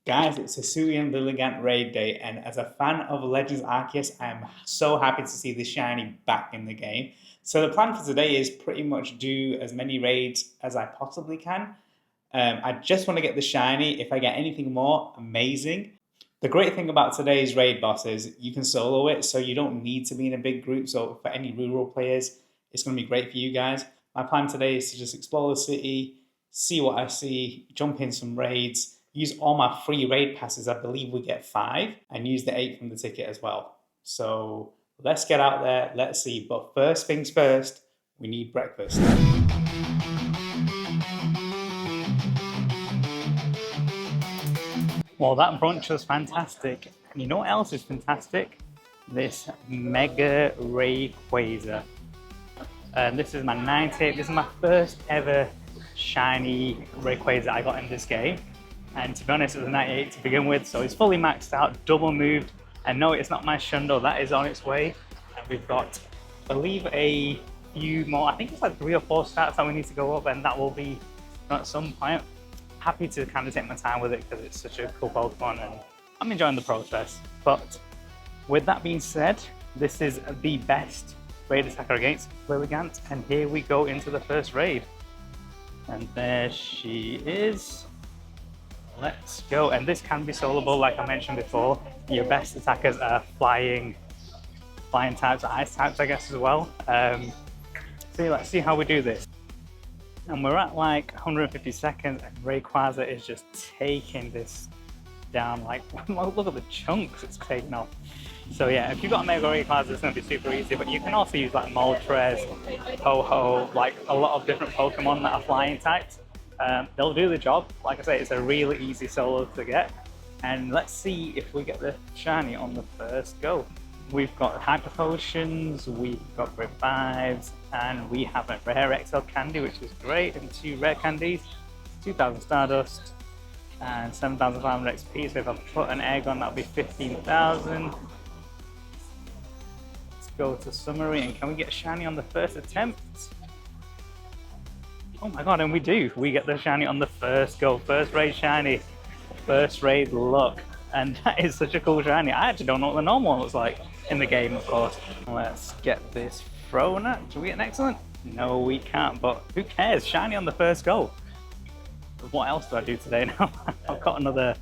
Guys, it's Hisuian Liligant Raid Day, and as a fan of Legends Arceus, I am so happy to see the shiny back in the game. So the plan for today is pretty much do as many raids as I possibly can. I just want to get the shiny. If I get anything more, amazing. The great thing about today's raid boss is you can solo it, so you don't need to be in a big group. So for any rural players, it's going to be great for you guys. My plan today is to just explore the city, see what I see, jump in some raids, use all my free raid passes. I believe we get 5, and use the 8 from the ticket as well. So let's get out there, let's see. But first things first, we need breakfast. Well, that brunch was fantastic. And you know what else is fantastic? This Mega Rayquaza. This is my 98. This is my first ever shiny Rayquaza I got in this game. And to be honest, it was a 98 to begin with, so it's fully maxed out, double moved. And no, it's not my Shundo, that is on its way. And we've got, I believe, a few more. I think it's like 3 or 4 stats that we need to go up, and that will be at some point. Happy to kind of take my time with it because it's such a cool Pokemon and I'm enjoying the process. But with that being said, this is the best raid attacker against Lilligant, and here we go into the first raid. And there she is. Let's go. And this can be soloable, like I mentioned before. Your best attackers are flying types, ice types, I guess, as well. So let's see how we do this. And we're at like 150 seconds, and Rayquaza is just taking this down. Like, look at the chunks it's taking off. So yeah, if you've got a Mega Rayquaza, it's going to be super easy, but you can also use like Moltres, Ho-Ho, like a lot of different Pokemon that are flying types. They'll do the job. Like I say, it's a really easy solo to get. And let's see if we get the shiny on the first go. We've got Hyper Potions, we've got Revives, and we have a rare XL candy, which is great, and 2 rare candies, 2,000 Stardust, and 7,500 XP. So if I put an egg on, that'll be 15,000. Let's go to summary, and can we get a shiny on the first attempt? Oh my god, and we do. We get the shiny on the first go. First raid shiny. First raid luck. And that is such a cool shiny. I actually don't know what the normal one looks like in the game, of course. Let's get this thrown at. Do we get an excellent? No, we can't, but who cares? Shiny on the first go. What else do I do today now? I've got another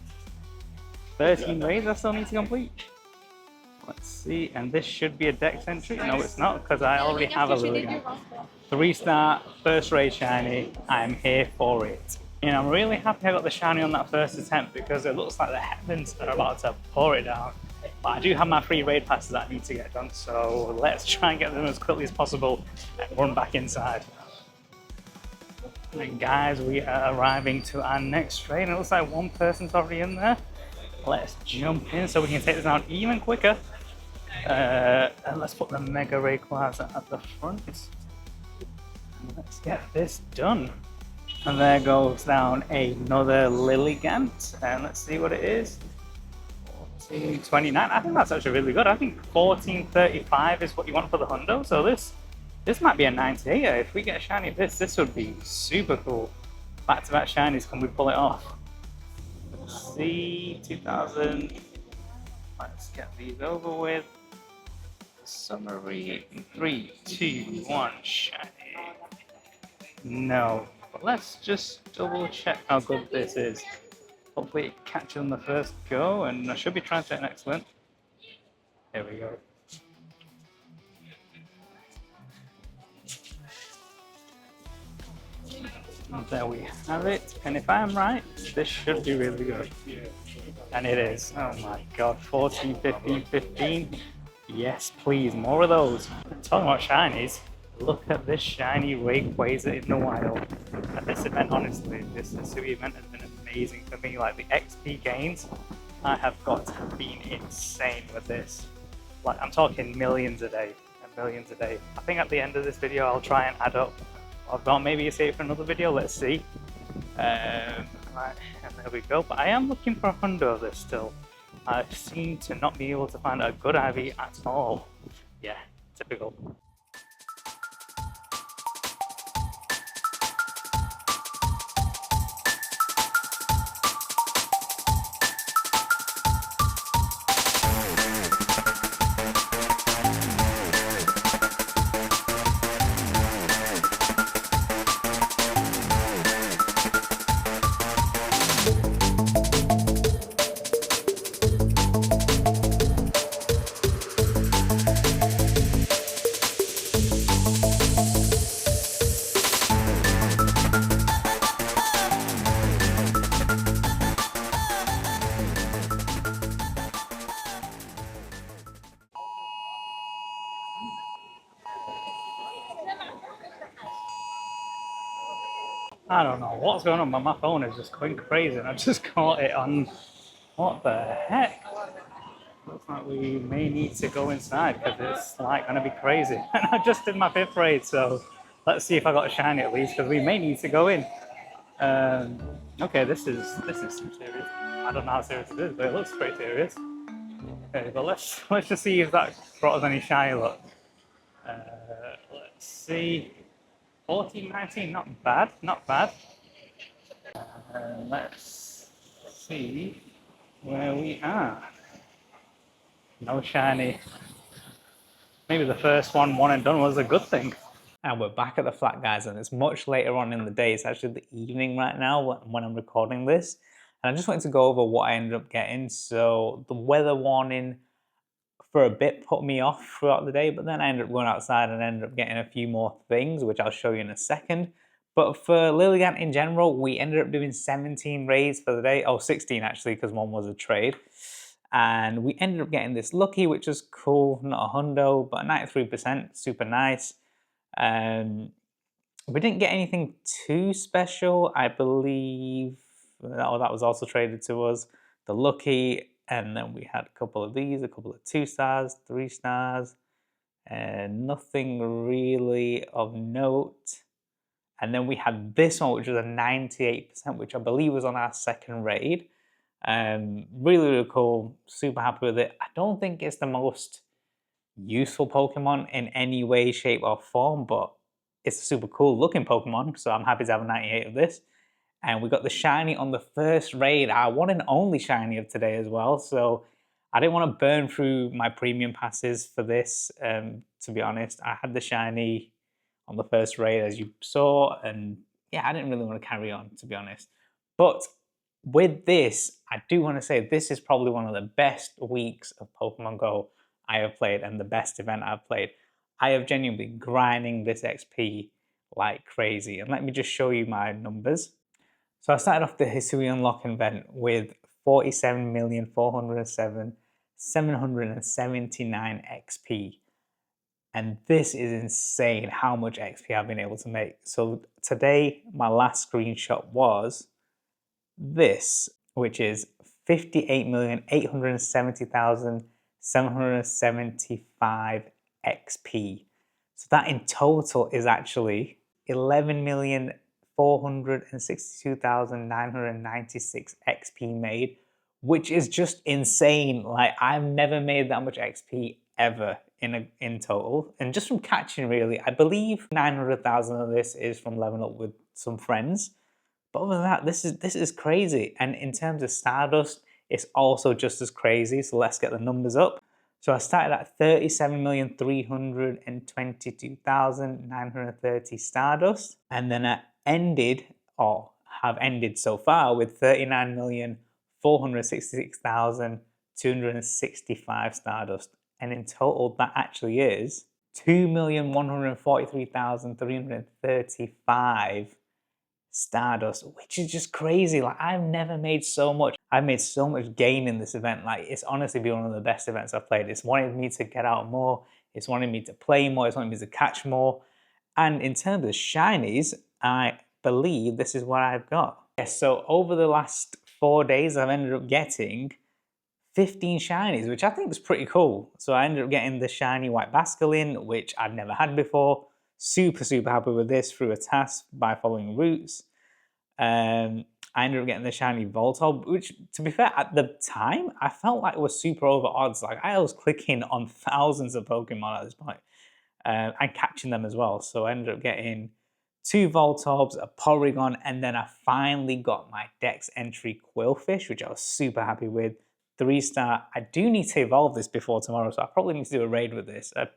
13 raids I still need to complete. Let's see, and this should be a dex entry. No, it's not, because I already have a Lilligant. 3-star, first raid shiny. I'm here for it. And I'm really happy I got the shiny on that first attempt, because it looks like the heavens are about to pour it down. But I do have my free raid passes that I need to get done, so let's try and get them as quickly as possible and run back inside. And guys, we are arriving to our next raid, and it looks like one person's already in there. Let's jump in so we can take this down even quicker. And let's put the Mega Rayquaza at the front. Let's get this done. And there goes down another Lilligant, and let's see what it is. 1429. I think that's actually really good. I think 1435 is what you want for the Hundo. So this might be a 98. If we get a shiny of this would be super cool. Back-to-back shinies, can we pull it off? Let's see, 2000. Let's get these over with. Summary, 3, 2, 1, shiny. No, but let's just double check how good this is. Hopefully it catches on the first go, and I should be trying to get an excellent. Here we go. And there we have it, and if I'm right, this should be really good. And it is. Oh my god, 14, 15, 15. Yes, please, more of those. Talking about shinies, look at this shiny Rayquaza in the wild. At this event, honestly, this Hisuian event has been amazing for me. Like, the XP gains I have got have been insane with this. Like, I'm talking millions a day and millions a day. I think at the end of this video, I'll try and add up. I've got maybe a save for another video, let's see. Right, and there we go. But I am looking for a Hundo of this still. I seem to not be able to find a good IV at all. Yeah, typical. I don't know what's going on, but my phone is just going crazy, and I just caught it on. What the heck? Looks like we may need to go inside because it's like gonna be crazy. And I just did my 5th raid, so let's see if I got a shiny at least because we may need to go in. Okay, this is some serious. I don't know how serious it is, but it looks pretty serious. Okay, but let's just see if that brought us any shiny luck. Let's see. 1419, not bad, not bad. Let's see where we are. No shiny. Maybe the first one and done, was a good thing. And we're back at the flat, guys, and it's much later on in the day. It's actually the evening right now when I'm recording this. And I just wanted to go over what I ended up getting. So the weather warning for a bit put me off throughout the day, but then I ended up going outside and ended up getting a few more things, which I'll show you in a second. But for Lilligant in general, we ended up doing 17 raids for the day. Oh, 16 actually, because one was a trade. And we ended up getting this lucky, which was cool, not a hundo, but 93%, super nice. We didn't get anything too special. I believe that was also traded to us, the lucky, and then we had a couple of these, a couple of 2 stars, 3 stars, and nothing really of note. And then we had this one, which was a 98%, which I believe was on our 2nd raid. Really, really cool. Super happy with it. I don't think it's the most useful Pokemon in any way, shape, or form, but it's a super cool looking Pokemon, so I'm happy to have a 98 of this. And we got the shiny on the 1st raid, our one and only shiny of today as well. So I didn't want to burn through my premium passes for this, to be honest. I had the shiny on the 1st raid, as you saw, and yeah, I didn't really want to carry on, to be honest. But with this, I do want to say this is probably one of the best weeks of Pokemon Go I have played and the best event I've played. I have genuinely been grinding this XP like crazy. And let me just show you my numbers. So I started off the Hisuian Lock event with 47,407,779 XP. And this is insane how much XP I've been able to make. So today, my last screenshot was this, which is 58,870,775 XP. So that in total is actually 11,462,996 XP made, which is just insane. Like, I've never made that much XP ever in total. And just from catching, really, I believe 900,000 of this is from leveling up with some friends. But other than that, this is crazy. And in terms of Stardust, it's also just as crazy. So let's get the numbers up. So I started at 37,322,930 Stardust. And then I ended, or have ended so far, with 39,466,265 Stardust. And in total, that actually is 2,143,335 Stardust, which is just crazy. Like, I've never made so much. I've made so much gain in this event. Like, it's honestly been one of the best events I've played. It's wanted me to get out more. It's wanted me to play more. It's wanted me to catch more. And in terms of shinies, I believe this is what I've got. Yes, so over the last 4 days, I've ended up getting 15 shinies, which I think was pretty cool. So I ended up getting the shiny White Basculin, which I've never had before. Super, super happy with this through a task by following routes. I ended up getting the shiny Voltorb, which, to be fair, at the time, I felt like it was super over odds. Like, I was clicking on thousands of Pokemon at this point, and catching them as well. So I ended up getting 2 Voltorbs, a Porygon, and then I finally got my Dex entry Quillfish, which I was super happy with. 3-star. I do need to evolve this before tomorrow, so I probably need to do a raid with this. I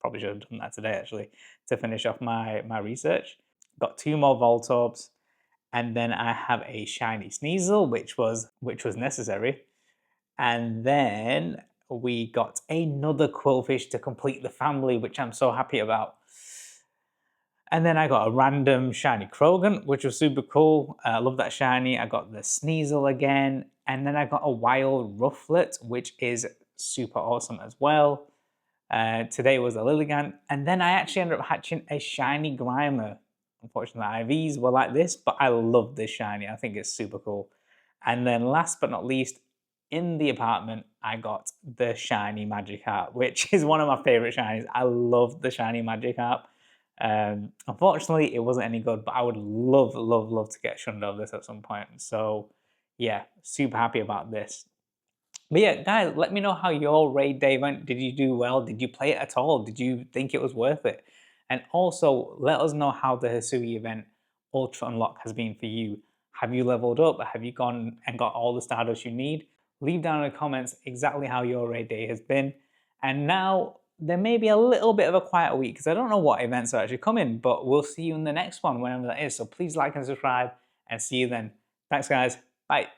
probably should have done that today, actually, to finish off my research. Got 2 more Voltorbs, and then I have a shiny Sneasel, which was necessary. And then we got another Quillfish to complete the family, which I'm so happy about. And then I got a random shiny Krogan, which was super cool. I love that shiny. I got the Sneasel again. And then I got a wild Rufflet, which is super awesome as well. Today was a Lilligant. And then I actually ended up hatching a shiny Grimer, Unfortunately, IVs were like this, but I love this shiny. I think it's super cool. And then last but not least, in the apartment, I got the shiny Magikarp, which is one of my favorite shinies. I love the shiny Magikarp. Unfortunately, it wasn't any good, but I would love, love, love to get shunned of this at some point. So yeah, super happy about this. But yeah, guys, let me know how your raid day went. Did you do well? Did you play it at all? Did you think it was worth it? And also, let us know how the Hisui event Ultra Unlock has been for you. Have you leveled up? Have you gone and got all the Stardust you need? Leave down in the comments exactly how your raid day has been. And now, there may be a little bit of a quiet week because I don't know what events are actually coming, but we'll see you in the next one, whenever that is. So please like and subscribe, and see you then. Thanks, guys. Bye.